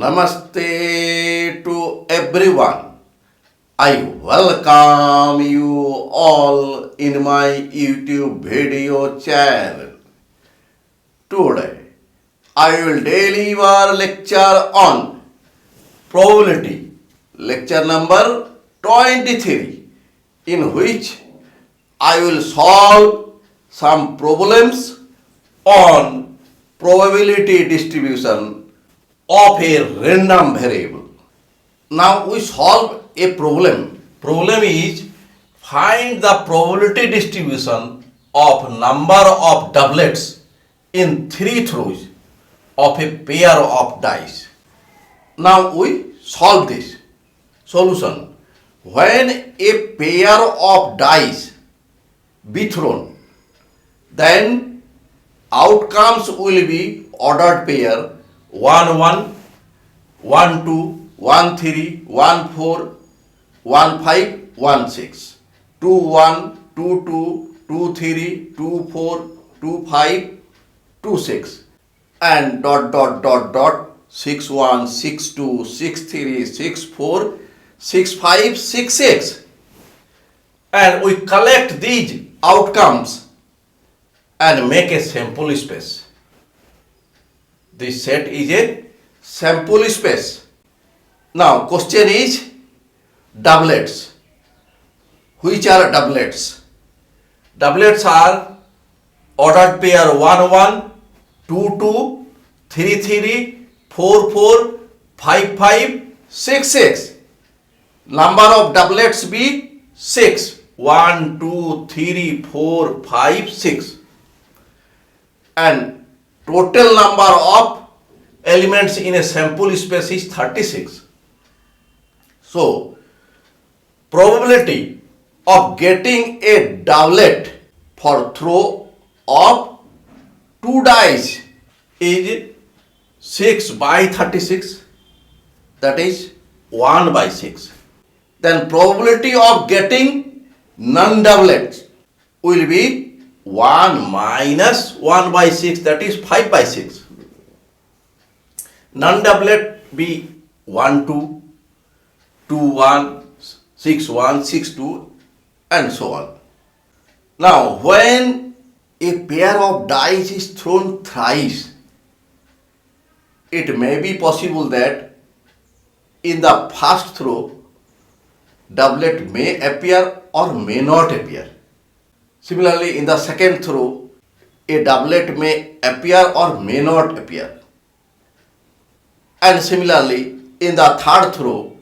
Namaste to everyone. I welcome you all in my YouTube video channel. Today, I will deliver lecture on probability, lecture number 23, in which I will solve some problems on probability distribution of a random variable. Now we solve a problem. Problem is find the probability distribution of number of doublets in 3 throws of a pair of dice. Now we solve this. Solution. When a pair of dice be thrown, then outcomes will be ordered pair 1 1, 1 2, 1 3, 1 4, 1 5, 1 6, 2 1, 2 2, 2 3, 2 4, 2 5, 2 6, and dot 6 1, 6 2, 6 3, 6 4, 6 5, 6 6. And we collect these outcomes and make a sample space. This set is a sample space. Now question is doublets. Which are doublets? Doublets are ordered pair 1 1, 2 2, 3 3, 4 4, 5 5, 6 6. Number of doublets be 6. 1 2 3 4 5 6. And total number of elements in a sample space is 36. So, probability of getting a doublet for throw of 2 dice is 6 by 36, that is 1 by 6. Then probability of getting non-doublets will be 1 minus 1 by 6, that is 5 by 6. Non-doublet be 1 2, 2 1, 6 1, 6 2, and so on. Now, when a pair of dice is thrown thrice, it may be possible that in the first throw, doublet may appear or may not appear. Similarly, in the second throw, a doublet may appear or may not appear. And similarly, in the third throw,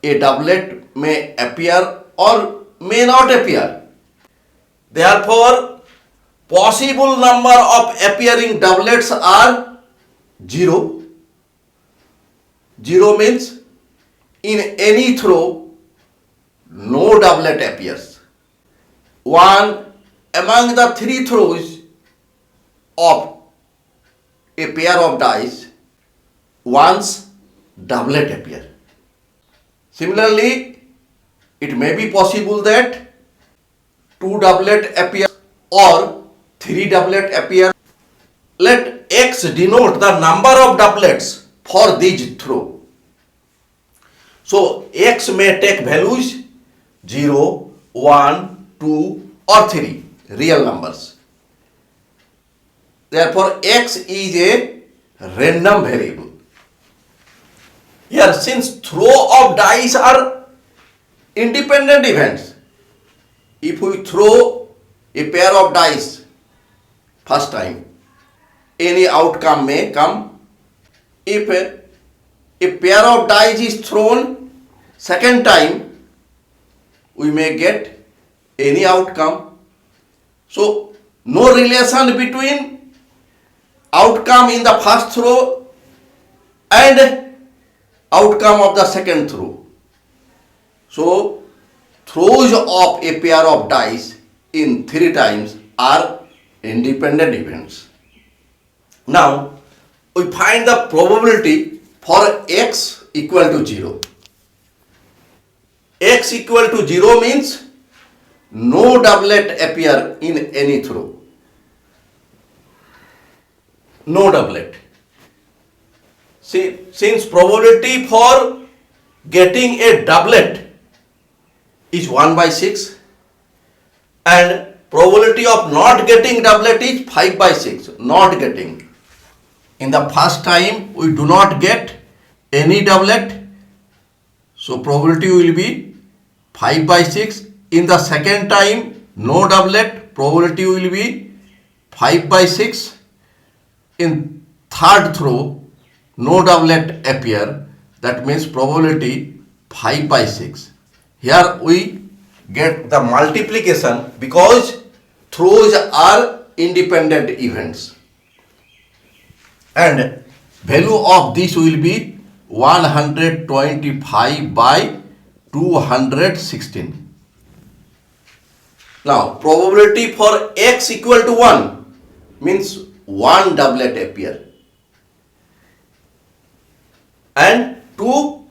a doublet may appear or may not appear. Therefore, possible number of appearing doublets are 0. 0 means in any throw, no doublet appears. 1 among the 3 throws of a pair of dice, once doublet appear. Similarly, it may be possible that 2 doublet appear or 3 doublet appear. Let X denote the number of doublets for these throw. So X may take values 0, 1, 2 or 3 real numbers. Therefore, X is a random variable. Here, since throw of dice are independent events, if we throw a pair of dice first time, any outcome may come. If a pair of dice is thrown second time, we may get any outcome. So, no relation between outcome in the first throw and outcome of the second throw. So, throws of a pair of dice in 3 times are independent events. Now, we find the probability for X equal to 0. X equal to 0 means no doublet appear in any throw. No doublet. since probability for getting a doublet is 1 by 6 and probability of not getting doublet is 5 by 6, not getting. In the first time we do not get any doublet, so probability will be 5 by 6. In the second time no doublet, probability will be 5 by 6. In third throw no doublet appear, that means probability 5 by 6. Here we get the multiplication because throws are independent events and value of this will be 125 by 216. Now probability for x equal to 1 means 1 doublet appear and 2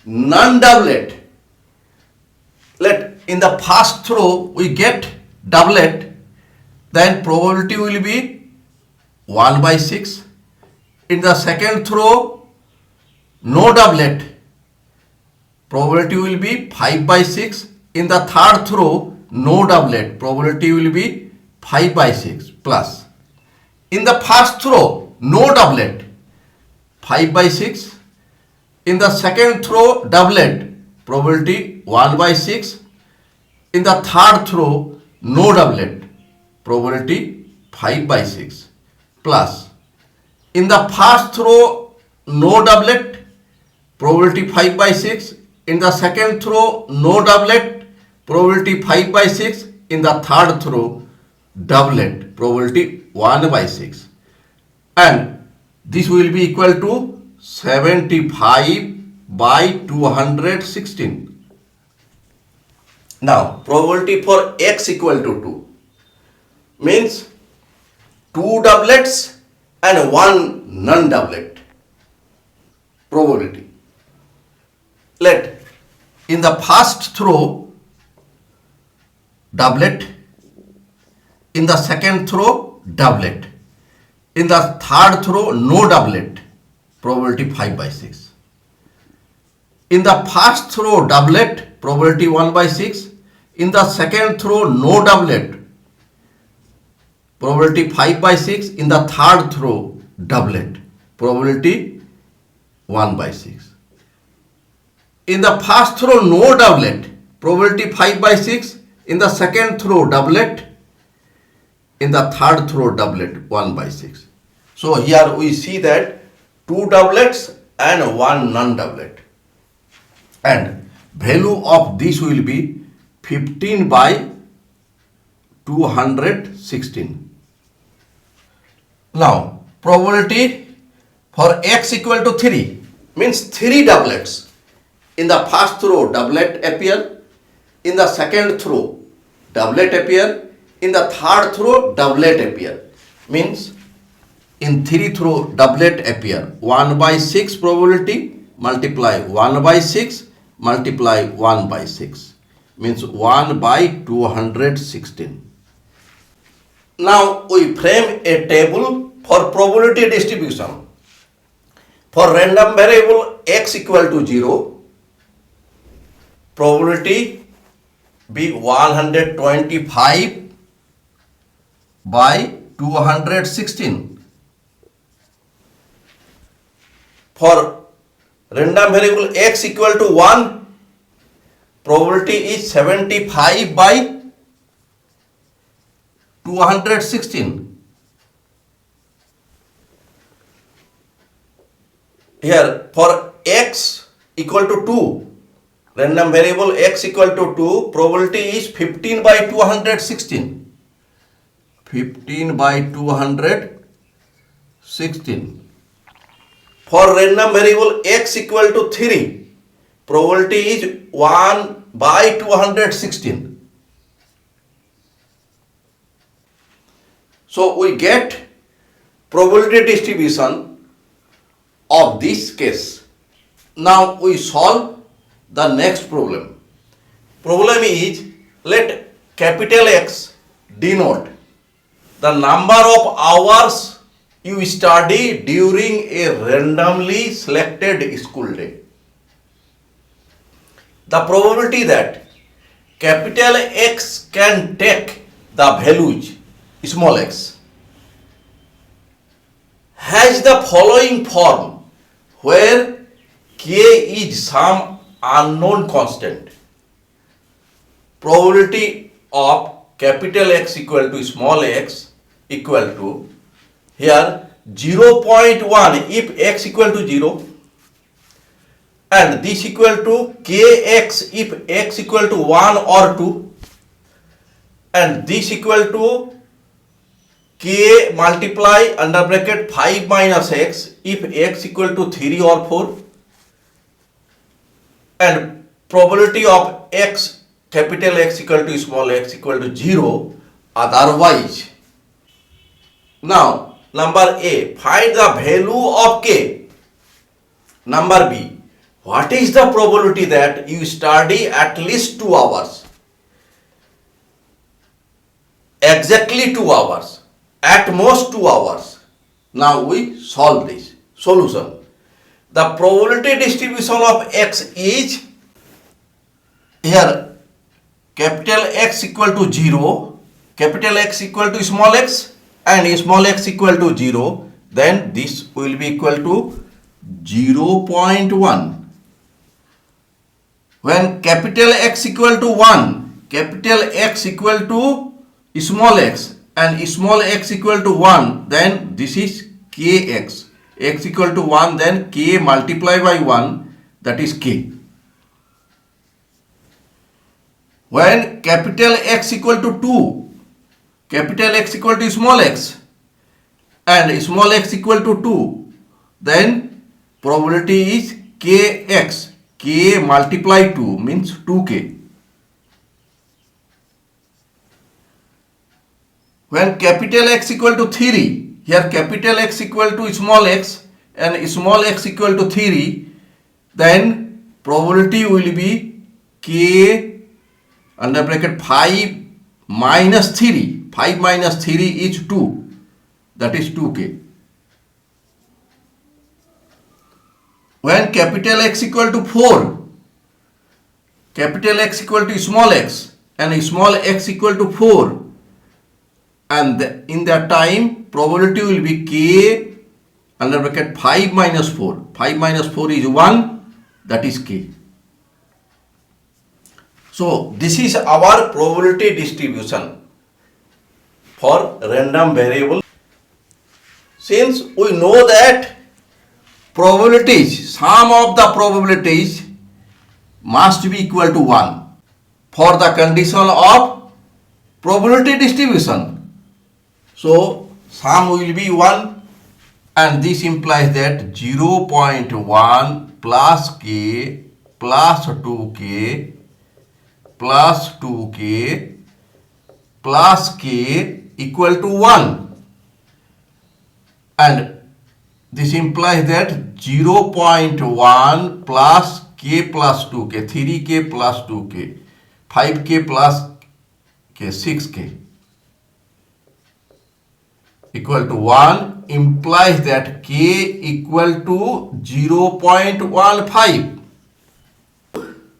non-doublet. Let in the first throw we get doublet, then probability will be 1 by 6. In the second throw no doublet, probability will be 5 by 6. In the third throw no doublet, probability will be 5 by 6 plus. In the first throw no doublet, 5 by 6. In the second throw doublet, probability 1 by 6. In the third throw no doublet, probability 5 by 6 plus. In the first throw no doublet, probability 5 by 6. In the second throw no doublet, probability 5 by 6. In the third throw doublet, probability 1 by 6. And this will be equal to 75 by 216. Now probability for x equal to 2 means 2 doublets and 1 non-doublet probability. Let in the first throw doublet, in the second throw doublet, in the third throw no doublet, probability 5 by 6. In the first throw doublet, probability 1 by 6. In the second throw no doublet, probability 5 by 6. In the third throw doublet, probability 1 by 6. In the first throw no doublet, probability 5 by 6. In the second throw doublet, in the third throw doublet 1 by 6. So here we see that 2 doublets and 1 non-doublet. And value of this will be 15 by 216. Now probability for x equal to 3 means 3 doublets. In the first throw doublet appear, in the second throw doublet appear, in the third throw doublet appear. Means in 3 throw doublet appear. 1 by 6 probability multiply 1 by 6 multiply 1 by 6 means 1 by 216. Now we frame a table for probability distribution. For random variable x equal to 0, probability be 125 by 216. For random variable x equal to 1, probability is 75 by 216. Here for x equal to 2, random variable x equal to 2, probability is 15 by 216. 15 by 216. For random variable x equal to 3, probability is 1 by 216. So we get probability distribution of this case. Now we solve the next problem. Problem is, let capital X denote the number of hours you study during a randomly selected school day. The probability that capital X can take the values small x has the following form, where k is some unknown constant. Probability of capital X equal to small x equal to here 0.1 if x equal to 0, and this equal to kx if x equal to 1 or 2, and this equal to k multiply under bracket 5 minus x if x equal to 3 or 4, and probability of x capital X equal to small x equal to 0 otherwise. Now number A, find the value of k. Number B, what is the probability that you study at least 2 hours? Exactly 2 hours, at most 2 hours. Now we solve this. Solution. The probability distribution of x is here capital X equal to 0, capital X equal to small x, and small x equal to 0, then this will be equal to 0.1. When capital X equal to 1, capital X equal to small x, and small x equal to 1, then this is kx. X equal to 1, then k multiplied by 1, that is k. When capital X equal to 2, capital X equal to small x, and small x equal to 2, then probability is kx. K multiply 2 means 2k. When capital X equal to 3, here capital X equal to small x and small x equal to 3, then probability will be k under bracket 5 minus 3. 5 minus 3 is 2. That is 2k. When capital X equal to 4, capital X equal to small x and small x equal to 4, and in that time probability will be k under bracket 5 minus 4. 5 minus 4 is 1, that is k. So this is our probability distribution for random variable. Since we know that probabilities, sum of the probabilities must be equal to 1 for the condition of probability distribution. So sum will be 1, and this implies that 0.1 plus k plus 2k plus 2k plus k equal to 1, and this implies that 0.1 plus k plus 2k, 3k plus 2k, 5k plus k, 6k equal to 1 implies that k equal to 0.15.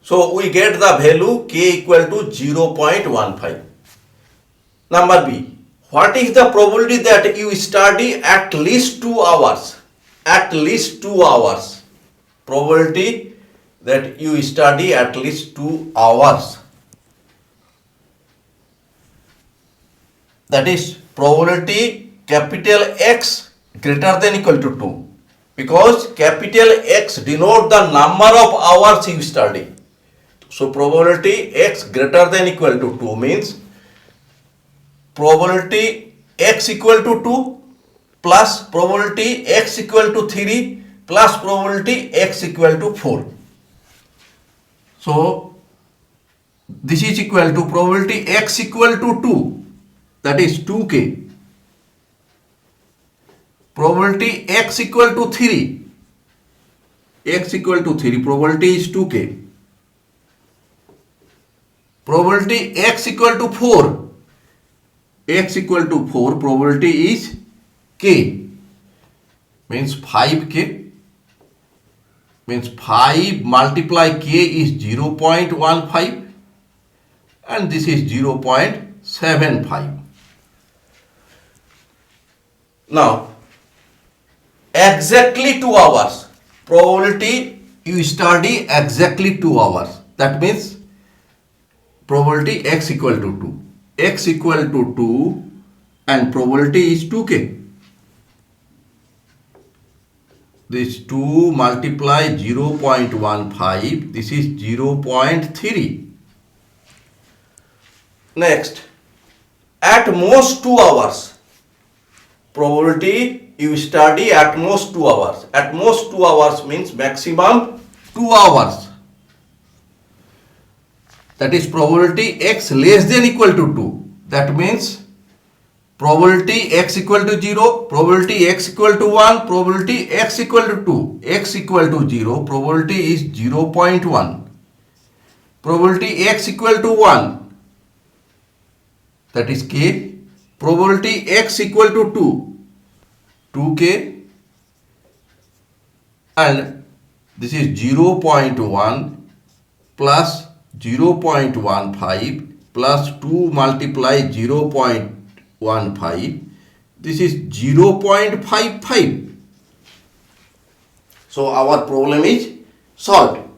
So we get the value k equal to 0.15. Number B, what is the probability that you study at least 2 hours? At least 2 hours. Probability that you study at least 2 hours. That is probability capital X greater than equal to 2, because capital X denote the number of hours you study. So probability X greater than equal to 2 means probability X equal to 2 plus probability X equal to 3 plus probability X equal to 4. So this is equal to probability X equal to 2, that is 2k. Probability X equal to 3, X equal to 3, probability is 2k. Probability X equal to 4, X equal to 4, probability is k. means 5k, means 5 multiply k is 0.15 and this is 0.75. Now exactly 2 hours. Probability you study exactly 2 hours. That means probability x equal to 2. X equal to 2 and probability is 2k. This 2 multiply 0.15, this is 0.3. Next, at most 2 hours. Probability you study at most 2 hours. At most 2 hours means maximum 2 hours. That is probability x less than equal to 2. That means probability x equal to 0, probability x equal to 1, probability x equal to 2. X equal to 0, probability is 0.1. Probability x equal to 1, that is k. Probability x equal to 2, 2k, and this is 0.1 plus 0.15 plus 2 multiply 0.15, this is 0.55. So our problem is solved.